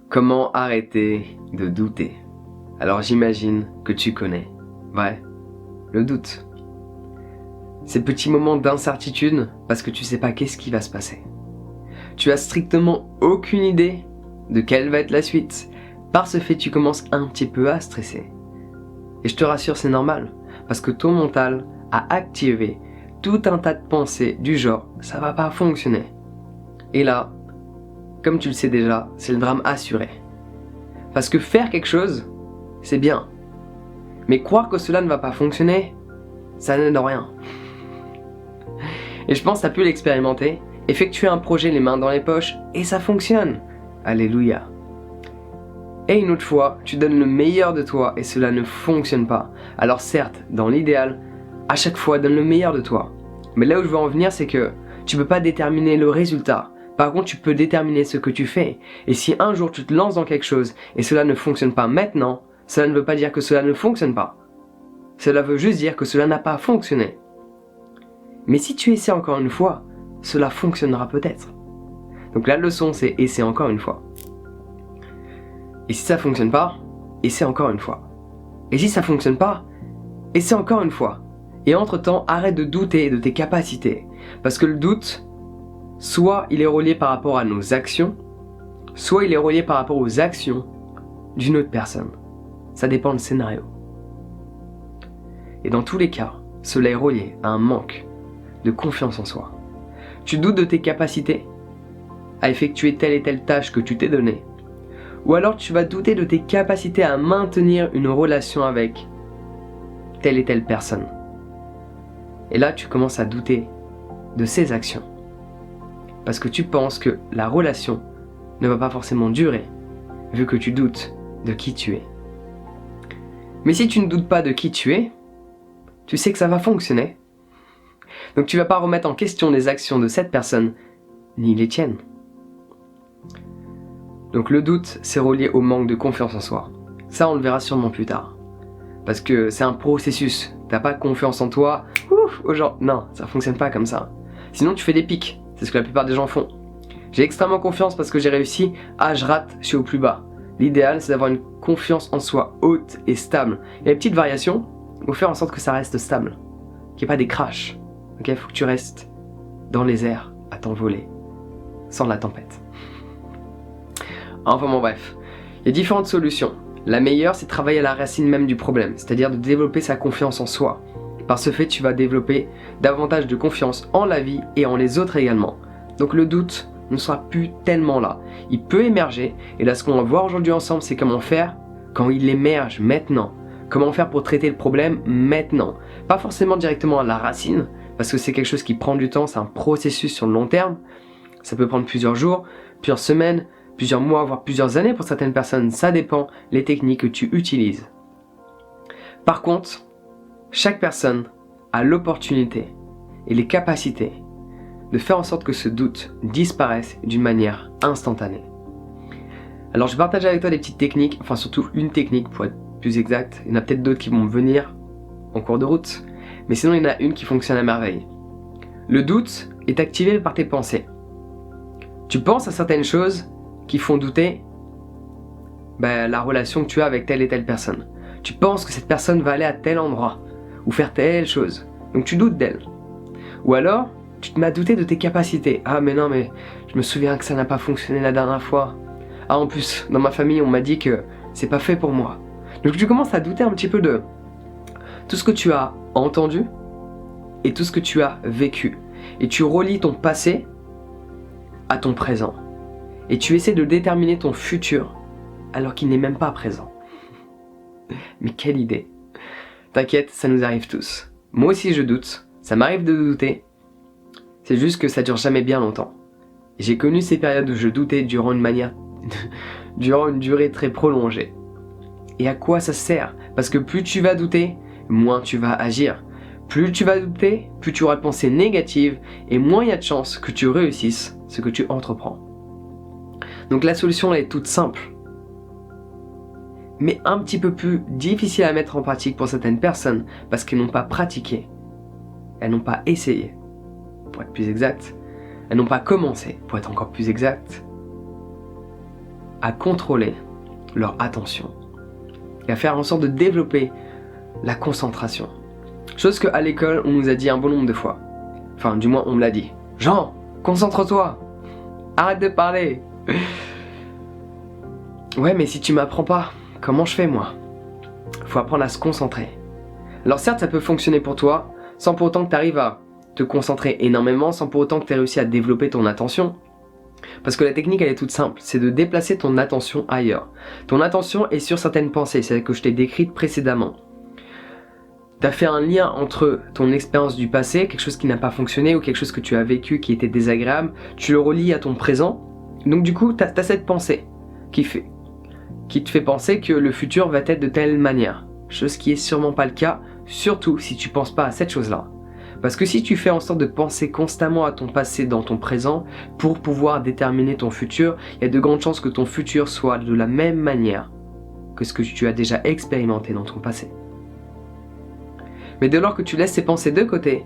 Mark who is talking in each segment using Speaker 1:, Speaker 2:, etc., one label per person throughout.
Speaker 1: Comment arrêter de douter? Alors j'imagine que tu connais, ouais, le doute. Ces petits moments d'incertitude parce que tu sais pas qu'est-ce qui va se passer. Tu as strictement aucune idée de quelle va être la suite. Par ce fait, tu commences un petit peu à stresser. Et je te rassure, c'est normal, parce que ton mental a activé tout un tas de pensées du genre « ça va pas fonctionner ». Et là, comme tu le sais déjà, c'est le drame assuré. Parce que faire quelque chose, c'est bien. Mais croire que cela ne va pas fonctionner, ça n'aide en rien. Et je pense que tu as pu l'expérimenter, effectuer un projet les mains dans les poches, et ça fonctionne. Alléluia. Et une autre fois, tu donnes le meilleur de toi et cela ne fonctionne pas. Alors certes, dans l'idéal, à chaque fois, donne le meilleur de toi. Mais là où je veux en venir, c'est que tu peux pas déterminer le résultat. Par contre, tu peux déterminer ce que tu fais. Et si un jour tu te lances dans quelque chose et cela ne fonctionne pas maintenant, cela ne veut pas dire que cela ne fonctionne pas. Cela veut juste dire que cela n'a pas fonctionné. Mais si tu essaies encore une fois, cela fonctionnera peut-être. Donc la leçon, c'est essaie encore une fois. Et si ça fonctionne pas, essaie encore une fois. Et si ça fonctionne pas, essaie encore une fois. Et entre-temps, arrête de douter de tes capacités. Parce que le doute, soit il est relié par rapport à nos actions, soit il est relié par rapport aux actions d'une autre personne. Ça dépend du scénario. Et dans tous les cas, cela est relié à un manque de confiance en soi. Tu doutes de tes capacités à effectuer telle et telle tâche que tu t'es donnée. Ou alors tu vas douter de tes capacités à maintenir une relation avec telle et telle personne. Et là, tu commences à douter de ces actions. Parce que tu penses que la relation ne va pas forcément durer, vu que tu doutes de qui tu es. Mais si tu ne doutes pas de qui tu es, tu sais que ça va fonctionner. Donc tu ne vas pas remettre en question les actions de cette personne, ni les tiennes. Donc le doute, c'est relié au manque de confiance en soi. Ça, on le verra sûrement plus tard. Parce que c'est un processus. T'as pas confiance en toi, non, ça fonctionne pas comme ça. Sinon tu fais des pics, c'est ce que la plupart des gens font. J'ai extrêmement confiance parce que j'ai réussi, je rate, je suis au plus bas. L'idéal, c'est d'avoir une confiance en soi haute et stable. Il y a des petites variations, il faut faire en sorte que ça reste stable. Qu'il n'y ait pas des crashs. Ok, faut que tu restes dans les airs, à t'envoler, sans la tempête. Enfin bon bref, il y a différentes solutions. La meilleure, c'est de travailler à la racine même du problème, c'est-à-dire de développer sa confiance en soi. Par ce fait, tu vas développer davantage de confiance en la vie et en les autres également. Donc le doute ne sera plus tellement là. Il peut émerger, et là ce qu'on va voir aujourd'hui ensemble, c'est comment faire quand il émerge maintenant. Comment faire pour traiter le problème maintenant. Pas forcément directement à la racine, parce que c'est quelque chose qui prend du temps, c'est un processus sur le long terme. Ça peut prendre plusieurs jours, plusieurs semaines, plusieurs mois, voire plusieurs années pour certaines personnes, ça dépend les techniques que tu utilises. Par contre, chaque personne a l'opportunité et les capacités de faire en sorte que ce doute disparaisse d'une manière instantanée. Alors je vais partager avec toi des petites techniques, enfin surtout une technique pour être plus exact. Il y en a peut-être d'autres qui vont venir en cours de route, mais sinon il y en a une qui fonctionne à merveille. Le doute est activé par tes pensées. Tu penses à certaines choses qui font douter la relation que tu as avec telle et telle personne. Tu penses que cette personne va aller à tel endroit ou faire telle chose, donc tu doutes d'elle. Ou alors, tu te mets à douter de tes capacités. Ah mais non, mais je me souviens que ça n'a pas fonctionné la dernière fois. Ah en plus, dans ma famille, on m'a dit que c'est pas fait pour moi. Donc tu commences à douter un petit peu de tout ce que tu as entendu et tout ce que tu as vécu. Et tu relis ton passé à ton présent. Et tu essaies de déterminer ton futur alors qu'il n'est même pas présent. Mais quelle idée! T'inquiète, ça nous arrive tous. Moi aussi je doute, ça m'arrive de douter. C'est juste que ça dure jamais bien longtemps. J'ai connu ces périodes où je doutais durant une durée très prolongée. Et à quoi ça sert? Parce que plus tu vas douter, moins tu vas agir. Plus tu vas douter, plus tu auras de pensées négatives et moins il y a de chances que tu réussisses ce que tu entreprends. Donc la solution elle est toute simple, mais un petit peu plus difficile à mettre en pratique pour certaines personnes parce qu'elles n'ont pas pratiqué, elles n'ont pas essayé, pour être plus exact. elles n'ont pas commencé, pour être encore plus exact, à contrôler leur attention et à faire en sorte de développer la concentration. Chose qu'à l'école, on nous a dit un bon nombre de fois. Enfin, du moins, on me l'a dit. Jean, concentre-toi. Arrête de parler. Ouais, mais si tu m'apprends pas, comment je fais moi? Faut apprendre à se concentrer. Alors certes, ça peut fonctionner pour toi, sans pour autant que tu arrives à te concentrer énormément, sans pour autant que tu aies réussi à développer ton attention. Parce que la technique, elle est toute simple, c'est de déplacer ton attention ailleurs. Ton attention est sur certaines pensées, celles que je t'ai décrites précédemment. Tu as fait un lien entre ton expérience du passé, quelque chose qui n'a pas fonctionné ou quelque chose que tu as vécu qui était désagréable, tu le relis à ton présent. Donc du coup, tu as cette pensée qui te fait penser que le futur va être de telle manière. Chose qui est sûrement pas le cas, surtout si tu penses pas à cette chose-là. Parce que si tu fais en sorte de penser constamment à ton passé dans ton présent pour pouvoir déterminer ton futur, il y a de grandes chances que ton futur soit de la même manière que ce que tu as déjà expérimenté dans ton passé. Mais dès lors que tu laisses ces pensées de côté,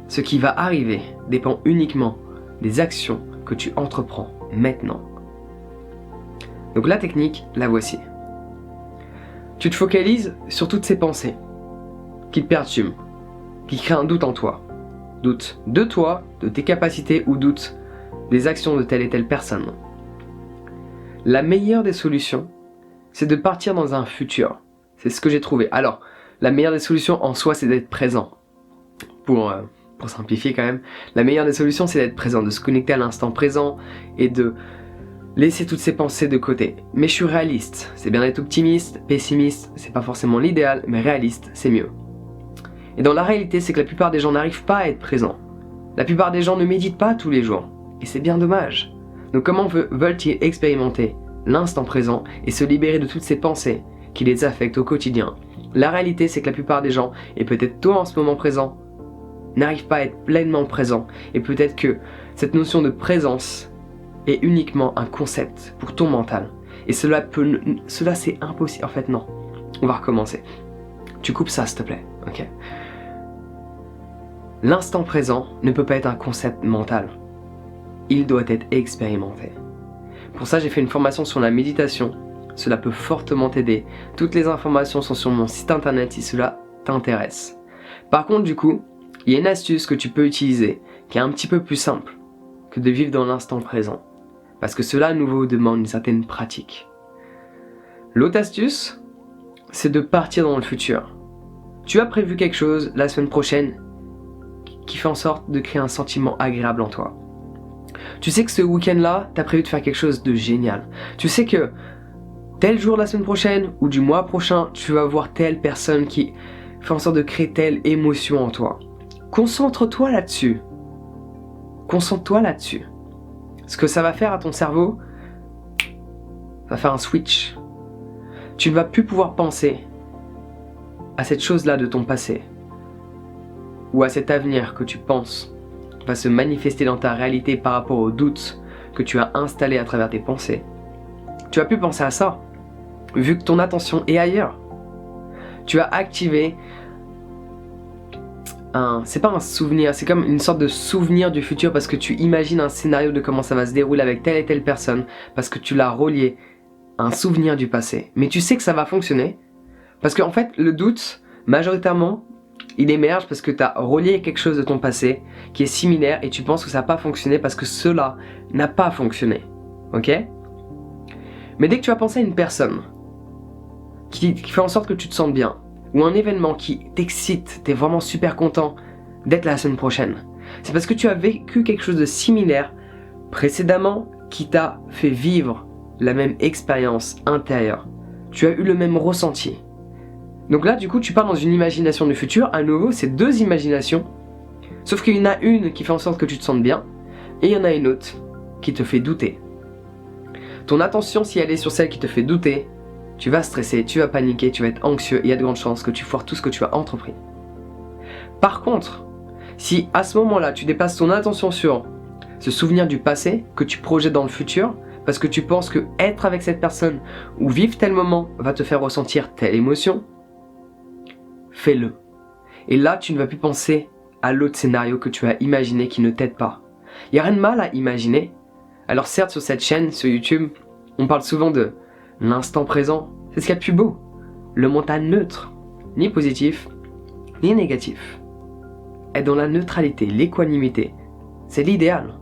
Speaker 1: ce qui va arriver dépend uniquement des actions que tu entreprends maintenant. Donc la technique, la voici. Tu te focalises sur toutes ces pensées qui te perturbent, qui créent un doute en toi. Doute de toi, de tes capacités ou doute des actions de telle et telle personne. La meilleure des solutions, c'est de partir dans un futur. C'est ce que j'ai trouvé. Alors, la meilleure des solutions en soi, c'est d'être présent. Pour simplifier quand même, la meilleure des solutions, c'est d'être présent, de se connecter à l'instant présent et de laisser toutes ces pensées de côté. Mais je suis réaliste. C'est bien d'être optimiste, pessimiste, c'est pas forcément l'idéal, mais réaliste, c'est mieux. Et dans la réalité, c'est que la plupart des gens n'arrivent pas à être présents. La plupart des gens ne méditent pas tous les jours. Et c'est bien dommage. Donc comment veulent-ils expérimenter l'instant présent et se libérer de toutes ces pensées qui les affectent au quotidien? La réalité, c'est que la plupart des gens, et peut-être toi en ce moment présent, n'arrivent pas à être pleinement présents. Et peut-être que cette notion de présence est uniquement un concept pour ton mental. Et cela c'est impossible. En fait, non. On va recommencer. Tu coupes ça, s'il te plaît. Ok. L'instant présent ne peut pas être un concept mental. Il doit être expérimenté. Pour ça, j'ai fait une formation sur la méditation. Cela peut fortement t'aider. Toutes les informations sont sur mon site internet si cela t'intéresse. Par contre, du coup, il y a une astuce que tu peux utiliser qui est un petit peu plus simple que de vivre dans l'instant présent. Parce que cela, à nouveau, demande une certaine pratique. L'autre astuce, c'est de partir dans le futur. Tu as prévu quelque chose la semaine prochaine qui fait en sorte de créer un sentiment agréable en toi. Tu sais que ce week-end-là, tu as prévu de faire quelque chose de génial. Tu sais que tel jour la semaine prochaine ou du mois prochain, tu vas voir telle personne qui fait en sorte de créer telle émotion en toi. Concentre-toi là-dessus. Concentre-toi là-dessus. Ce que ça va faire à ton cerveau, ça va faire un switch. Tu ne vas plus pouvoir penser à cette chose-là de ton passé ou à cet avenir que tu penses va se manifester dans ta réalité par rapport aux doutes que tu as installés à travers tes pensées. Tu vas plus penser à ça, vu que ton attention est ailleurs. Tu as activé c'est pas un souvenir, c'est comme une sorte de souvenir du futur parce que tu imagines un scénario de comment ça va se dérouler avec telle et telle personne parce que tu l'as relié à un souvenir du passé. Mais tu sais que ça va fonctionner parce qu'en fait, le doute, majoritairement, il émerge parce que tu as relié quelque chose de ton passé qui est similaire et tu penses que ça n'a pas fonctionné parce que cela n'a pas fonctionné. Ok ? Mais dès que tu vas penser à une personne qui fait en sorte que tu te sentes bien, ou un événement qui t'excite, t'es vraiment super content d'être là la semaine prochaine, c'est parce que tu as vécu quelque chose de similaire précédemment qui t'a fait vivre la même expérience intérieure. Tu as eu le même ressenti. Donc là, du coup, tu pars dans une imagination du futur. À nouveau, c'est deux imaginations. Sauf qu'il y en a une qui fait en sorte que tu te sentes bien, et il y en a une autre qui te fait douter. Ton attention, si elle est sur celle qui te fait douter, tu vas stresser, tu vas paniquer, tu vas être anxieux, et il y a de grandes chances que tu foires tout ce que tu as entrepris. Par contre, si à ce moment-là, tu dépasses ton attention sur ce souvenir du passé que tu projettes dans le futur, parce que tu penses que être avec cette personne ou vivre tel moment va te faire ressentir telle émotion, fais-le. Et là, tu ne vas plus penser à l'autre scénario que tu as imaginé qui ne t'aide pas. Il n'y a rien de mal à imaginer. Alors certes, sur cette chaîne, sur YouTube, on parle souvent de l'instant présent. C'est ce qu'il y a de plus beau. Le mental neutre, ni positif, ni négatif. Être dans la neutralité, l'équanimité, c'est l'idéal.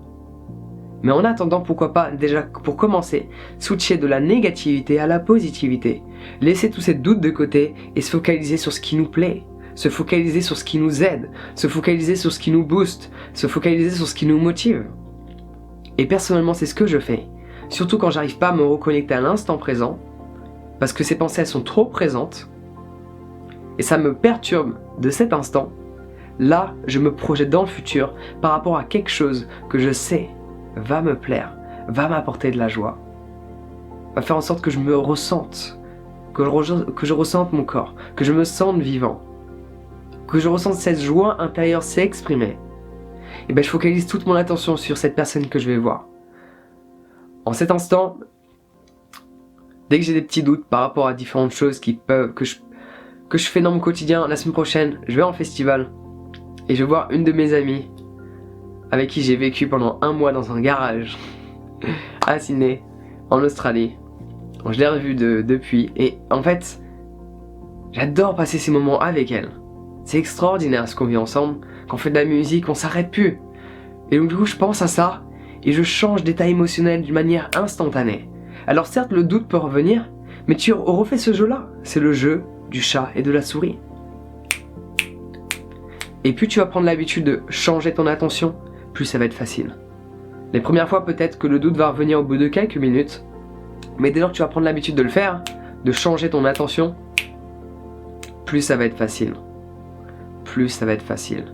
Speaker 1: Mais en attendant, pourquoi pas, déjà pour commencer, switcher de la négativité à la positivité. Laisser tous ces doutes de côté et se focaliser sur ce qui nous plaît. Se focaliser sur ce qui nous aide. Se focaliser sur ce qui nous booste. Se focaliser sur ce qui nous motive. Et personnellement, c'est ce que je fais. Surtout quand j'arrive pas à me reconnecter à l'instant présent. Parce que ces pensées, elles sont trop présentes. Et ça me perturbe de cet instant. Là, je me projette dans le futur par rapport à quelque chose que je sais va me plaire, va m'apporter de la joie, va faire en sorte que je me ressente, que je ressente mon corps, que je me sente vivant, que je ressente cette joie intérieure s'exprimer. Et ben je focalise toute mon attention sur cette personne que je vais voir. En cet instant, dès que j'ai des petits doutes par rapport à différentes choses que je fais dans mon quotidien, la semaine prochaine, je vais en festival et je vais voir une de mes amies avec qui j'ai vécu pendant 1 mois dans un garage à Sydney, en Australie. Je l'ai revue depuis et en fait, j'adore passer ces moments avec elle. C'est extraordinaire ce qu'on vit ensemble, quand on fait de la musique, on s'arrête plus. Et donc du coup, je pense à ça et je change d'état émotionnel d'une manière instantanée. Alors certes, le doute peut revenir, mais tu refais ce jeu-là. C'est le jeu du chat et de la souris. Et plus tu vas prendre l'habitude de changer ton attention, plus ça va être facile. Les premières fois, peut-être que le doute va revenir au bout de quelques minutes, mais dès lors que tu vas prendre l'habitude de le faire, de changer ton attention, plus ça va être facile. Plus ça va être facile.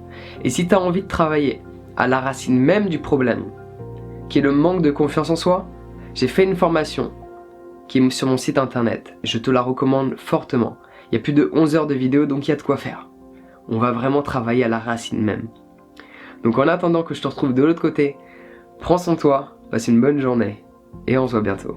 Speaker 1: Et si tu as envie de travailler à la racine même du problème, qui est le manque de confiance en soi, j'ai fait une formation qui est sur mon site internet. Je te la recommande fortement. Il y a plus de 11 heures de vidéo, donc il y a de quoi faire. On va vraiment travailler à la racine même. Donc en attendant que je te retrouve de l'autre côté, prends soin de toi, passe une bonne journée et on se voit bientôt.